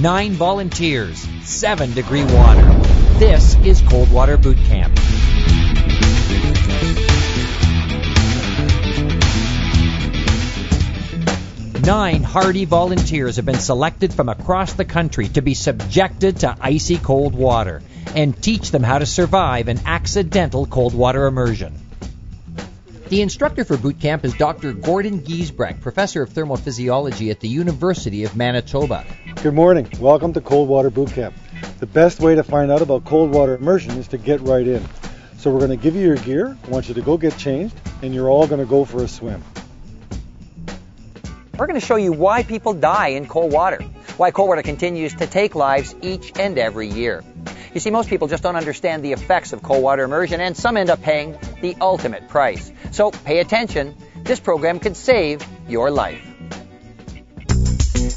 9 volunteers, 7-degree water. This is Coldwater Boot Camp. Nine hardy volunteers have been selected from across the country to be subjected to icy cold water and teach them how to survive an accidental cold water immersion. The instructor for boot camp is Dr. Gordon Giesbrecht, professor of thermophysiology at the University of Manitoba. Good morning. Welcome to Coldwater Boot Camp. The best way to find out about cold water immersion is to get right in. So we're going to give you your gear. I want you to go get changed, and you're all going to go for a swim. We're going to show you why people die in cold water, why cold water continues to take lives each and every year. You see, most people just don't understand the effects of cold water immersion, and some end up paying the ultimate price. So pay attention. This program could save your life.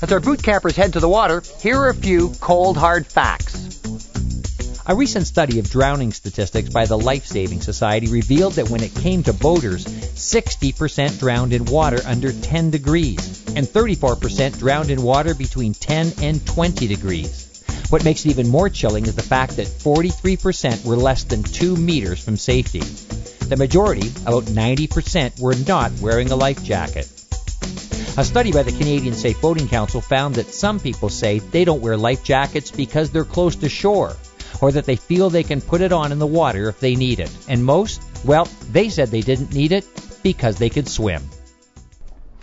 As our boot campers head to the water, here are a few cold, hard facts. A recent study of drowning statistics by the Life Saving Society revealed that when it came to boaters, 60% drowned in water under 10 degrees, and 34% drowned in water between 10 and 20 degrees. What makes it even more chilling is the fact that 43% were less than 2 meters from safety. The majority, about 90%, were not wearing a life jacket. A study by the Canadian Safe Boating Council found that some people say they don't wear life jackets because they're close to shore, or that they feel they can put it on in the water if they need it. And most, well, they said they didn't need it because they could swim.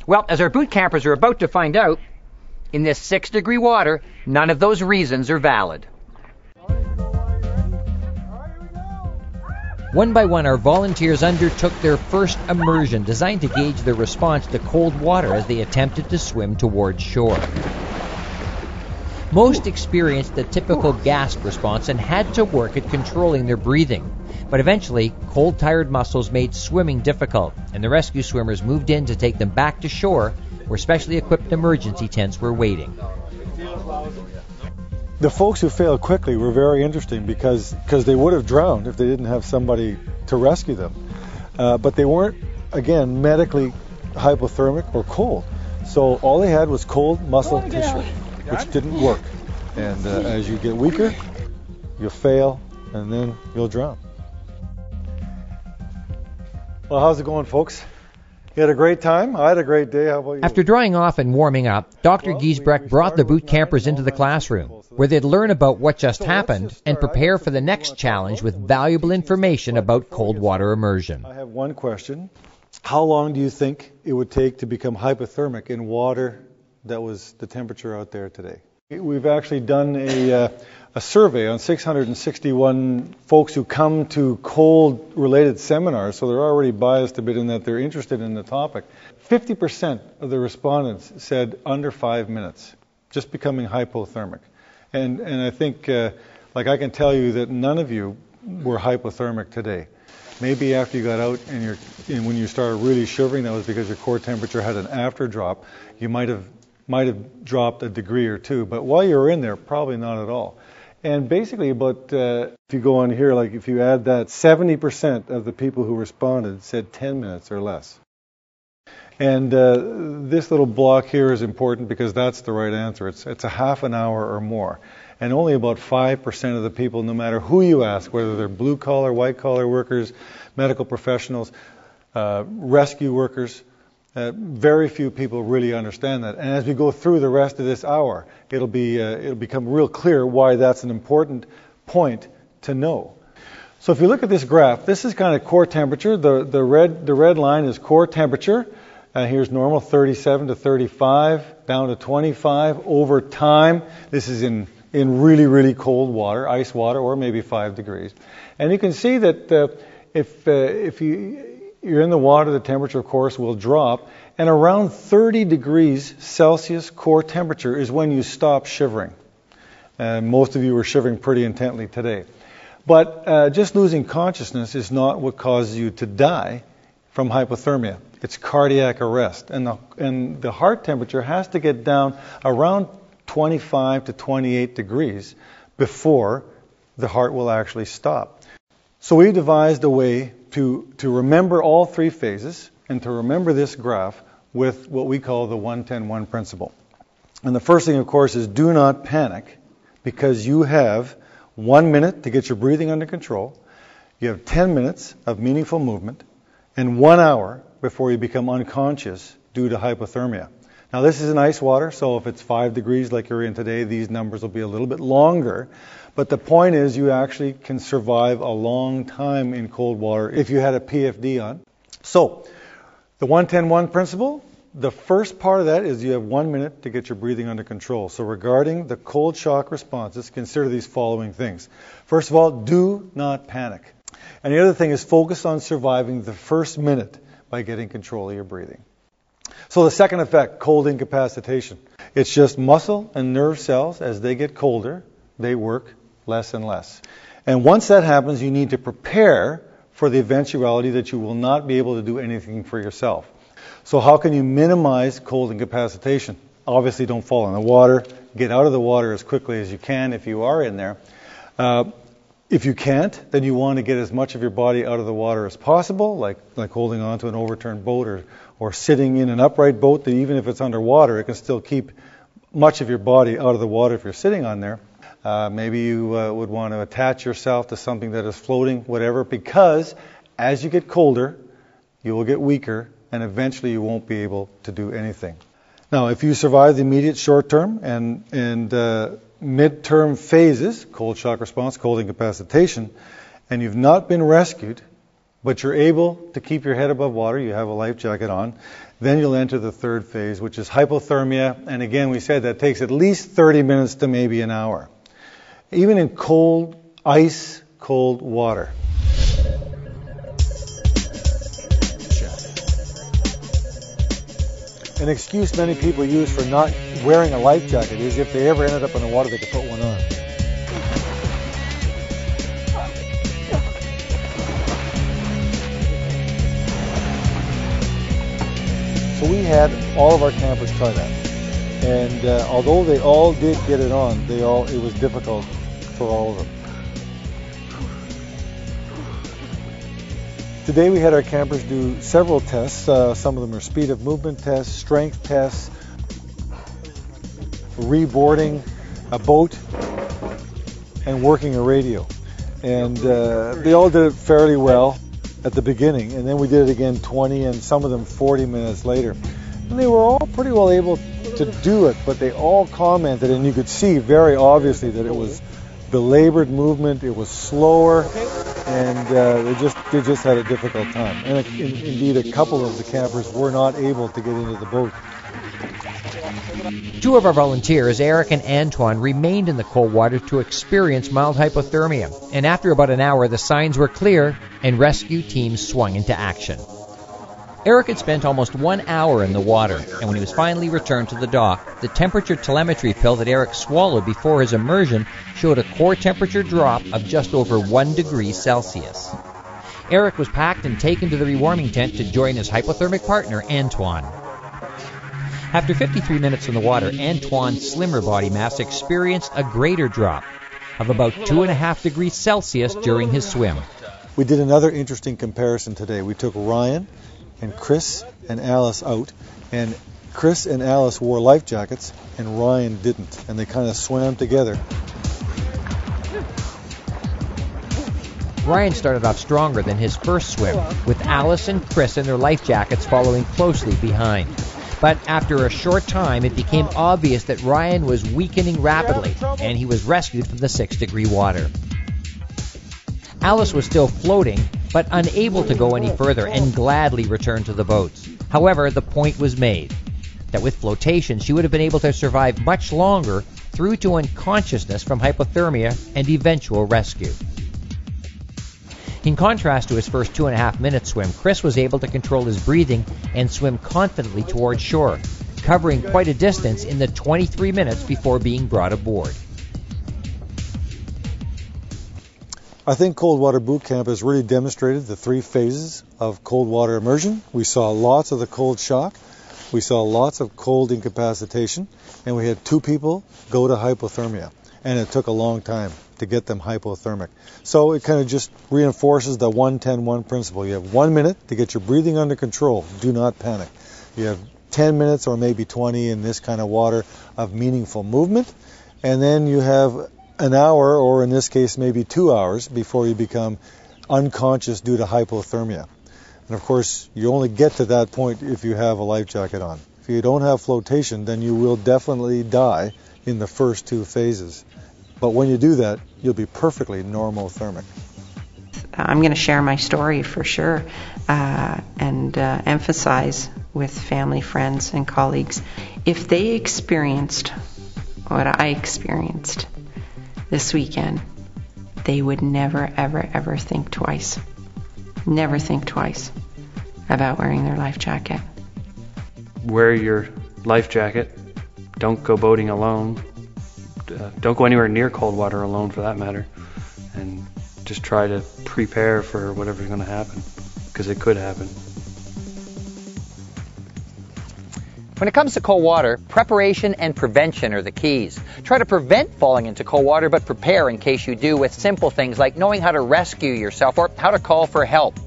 Well, as our boot campers are about to find out, in this 6-degree water, none of those reasons are valid. One by one, our volunteers undertook their first immersion, designed to gauge their response to cold water as they attempted to swim towards shore. Most experienced the typical gasp response and had to work at controlling their breathing. But eventually, cold, tired muscles made swimming difficult, and the rescue swimmers moved in to take them back to shore, where specially equipped emergency tents were waiting. The folks who failed quickly were very interesting because they would have drowned if they didn't have somebody to rescue them. But they weren't, again, medically hypothermic or cold. So all they had was cold muscle tissue, which didn't work. And as you get weaker, you'll fail, and then you'll drown. Well, how's it going, folks? You had a great time? I had a great day. How about you? After drying off and warming up, Dr. Giesbrecht brought the boot campers into the classroom, where they'd learn about what just happened and prepare for the next challenge with valuable information about cold water immersion. I have one question. How long do you think it would take to become hypothermic in water that was the temperature out there today? We've actually done a survey on 661 folks who come to cold-related seminars, so they're already biased a bit in that they're interested in the topic. 50% of the respondents said under 5 minutes, just becoming hypothermic. And I think, I can tell you that none of you were hypothermic today. Maybe after you got out and when you started really shivering, that was because your core temperature had an after drop. You might have dropped a degree or two, but while you were in there, probably not at all. And basically, if you go on here, like if you add that, 70% of the people who responded said 10 minutes or less. And this little block here is important because that's the right answer. It's a half an hour or more. And only about 5% of the people, no matter who you ask, whether they're blue-collar, white-collar workers, medical professionals, rescue workers, very few people really understand that. And as we go through the rest of this hour, it'll become real clear why that's an important point to know. So if you look at this graph, this is kind of core temperature. The red line is core temperature. Here's normal, 37 to 35, down to 25. Over time, this is in really, really cold water, ice water, or maybe 5 degrees. And you can see that if you're in the water, the temperature, of course, will drop. And around 30 degrees Celsius core temperature is when you stop shivering. And most of you were shivering pretty intently today. But just losing consciousness is not what causes you to die from hypothermia. It's cardiac arrest. And the heart temperature has to get down around 25 to 28 degrees before the heart will actually stop. So we devised a way to remember all three phases and to remember this graph with what we call the 1-10-1 principle. And the first thing, of course, is do not panic, because you have 1 minute to get your breathing under control. You have 10 minutes of meaningful movement and 1 hour before you become unconscious due to hypothermia. Now, this is in ice water, so if it's 5 degrees like you're in today, these numbers will be a little bit longer. But the point is you actually can survive a long time in cold water if you had a PFD on. So, the 1-10-1 principle, the first part of that is you have 1 minute to get your breathing under control. So regarding the cold shock responses, consider these following things. First of all, do not panic. And the other thing is focus on surviving the first minute by getting control of your breathing. So the second effect, cold incapacitation. It's just muscle and nerve cells, as they get colder, they work less and less. And once that happens, you need to prepare for the eventuality that you will not be able to do anything for yourself. So how can you minimize cold incapacitation? Obviously, don't fall in the water. Get out of the water as quickly as you can if you are in there. If you can't, then you want to get as much of your body out of the water as possible, like holding on to an overturned boat or sitting in an upright boat that even if it's underwater, it can still keep much of your body out of the water if you're sitting on there. Maybe you would want to attach yourself to something that is floating, whatever, because as you get colder, you will get weaker, and eventually you won't be able to do anything. Now, if you survive the immediate short-term and mid-term phases, cold shock response, cold incapacitation, and you've not been rescued, but you're able to keep your head above water, you have a life jacket on, then you'll enter the third phase, which is hypothermia. And again, we said that takes at least 30 minutes to maybe an hour. Even in cold, ice, cold water. An excuse many people use for not wearing a life jacket is if they ever ended up in the water, they could put one on. So we had all of our campers try that. And although they all did get it on, it was difficult for all of them. Today we had our campers do several tests. Some of them are speed of movement tests, strength tests, reboarding a boat, and working a radio. And they all did it fairly well at the beginning, and then we did it again 20 and some of them 40 minutes later. And they were all pretty well able to do it, but they all commented, and you could see very obviously that it was belabored movement, it was slower, and they just had a difficult time. And indeed, a couple of the campers were not able to get into the boat. Two of our volunteers, Eric and Antoine, remained in the cold water to experience mild hypothermia. And after about an hour, the signs were clear and rescue teams swung into action. Eric had spent almost 1 hour in the water, and when he was finally returned to the dock, the temperature telemetry pill that Eric swallowed before his immersion showed a core temperature drop of just over 1 degree Celsius. Eric was packed and taken to the rewarming tent to join his hypothermic partner, Antoine. After 53 minutes in the water, Antoine's slimmer body mass experienced a greater drop of about 2.5 degrees Celsius during his swim. We did another interesting comparison today. We took Ryan and Chris and Alice out, and Chris and Alice wore life jackets and Ryan didn't, and they kind of swam together. Ryan started off stronger than his first swim, with Alice and Chris in their life jackets following closely behind. But after a short time, it became obvious that Ryan was weakening rapidly, and he was rescued from the 6-degree water. Alice was still floating, but unable to go any further and gladly returned to the boats. However, the point was made that with flotation, she would have been able to survive much longer through to unconsciousness from hypothermia and eventual rescue. In contrast to his first 2.5-minute swim, Chris was able to control his breathing and swim confidently towards shore, covering quite a distance in the 23 minutes before being brought aboard. I think Cold Water Boot Camp has really demonstrated the 3 phases of cold water immersion. We saw lots of the cold shock, we saw lots of cold incapacitation, and we had 2 people go to hypothermia. And it took a long time to get them hypothermic. So it kind of just reinforces the 1-10-1 principle. You have 1 minute to get your breathing under control. Do not panic. You have 10 minutes or maybe 20 in this kind of water of meaningful movement. And then you have an hour, or in this case maybe 2 hours, before you become unconscious due to hypothermia. And of course, you only get to that point if you have a life jacket on. If you don't have flotation, then you will definitely die in the first 2 phases. But when you do that, you'll be perfectly normothermic. I'm going to share my story for sure, and emphasize with family, friends, and colleagues, if they experienced what I experienced this weekend, they would never, ever, ever think twice. Never think twice about wearing their life jacket. Wear your life jacket. Don't go boating alone. Don't go anywhere near cold water alone, for that matter. And just try to prepare for whatever's going to happen, because it could happen. When it comes to cold water, preparation and prevention are the keys. Try to prevent falling into cold water, but prepare in case you do with simple things like knowing how to rescue yourself or how to call for help.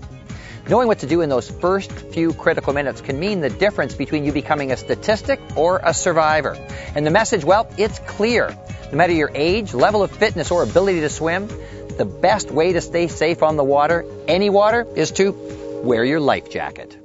Knowing what to do in those first few critical minutes can mean the difference between you becoming a statistic or a survivor. And the message, well, it's clear. No matter your age, level of fitness, or ability to swim, the best way to stay safe on the water, any water, is to wear your life jacket.